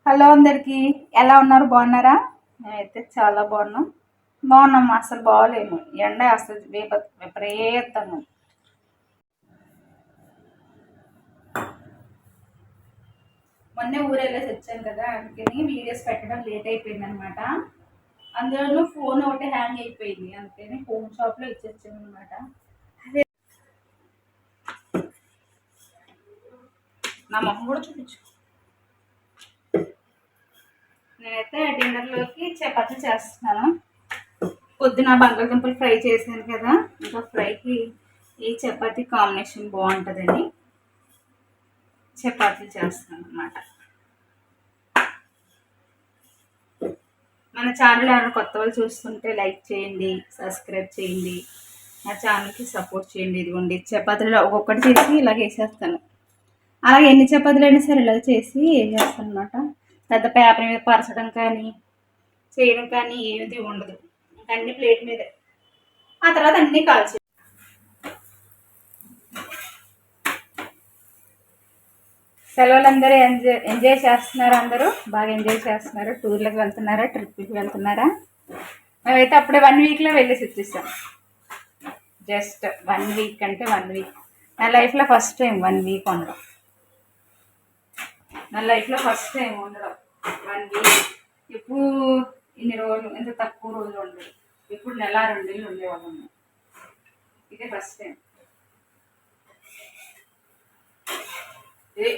Hello అందరికి, ఎలా ఉన్నారు? బాగున్నారా? మేమైతే చాలా బాగున్నాం. అసలు బాగోలేము. ఎండ అసలు విపరీతంగా. మొన్నే ఊరెళ్ళేసి వచ్చాను కదా, అందుకని వీడియోస్ పెట్టడం లేట్ అయిపోయింది అనమాట. అందులోనూ ఫోన్ ఒకటి హ్యాంగ్ అయిపోయింది, అందుకని ఫోన్ షాప్లో ఇచ్చొచ్చాను అనమాట. నా మొహం కూడా చూపించు. నేనైతే డిన్నర్లోకి చపాతీ చేస్తున్నాను. పొద్దున బంగాళదుంపలు ఫ్రై చేశాను కదా, ఇంకా ఫ్రైకి ఈ చపాతీ కాంబినేషన్ బాగుంటుందని చపాతీలు చేస్తాను అన్నమాట. మన ఛానల్ ఎవరైనా కొత్త వాళ్ళు చూస్తుంటే లైక్ చేయండి, సబ్స్క్రైబ్ చేయండి, నా ఛానల్కి సపోర్ట్ చేయండి. ఇదిగోండి చపాతీలు ఒక్కొక్కటి చేసి ఇలాగ వేసేస్తాను. అలాగే ఎన్ని చపాతీలు అయినా సరే ఇలాగ చేసి వేసేస్తాను అనమాట. పెద్ద పేపర్ మీద పరచడం కానీ చేయడం కానీ ఏది ఉండదు, అన్ని ప్లేట్ మీదే. ఆ తర్వాత అన్నీ కాల్చి సెలవులు అందరూ ఎంజాయ్ చేస్తున్నారు. అందరూ బాగా ఎంజాయ్ చేస్తున్నారు. టూర్లకు వెళ్తున్నారా, ట్రిప్కి వెళ్తున్నారా? మేమైతే అప్పుడే 1 వీక్లో వెళ్ళేసి వచ్చేసాం. జస్ట్ 1 వీక్ అంటే 1 వీక్. నా లైఫ్లో ఫస్ట్ టైం 1 వీక్ ఉండడం. 1 వీక్. ఇప్పుడు ఇన్ని రోజులు, ఎంత తక్కువ రోజులు ఉండదు. ఇప్పుడు నెల 2 నెలలు ఉండేవాళ్ళం. ఇదే ఫస్ట్ టైం. ఇది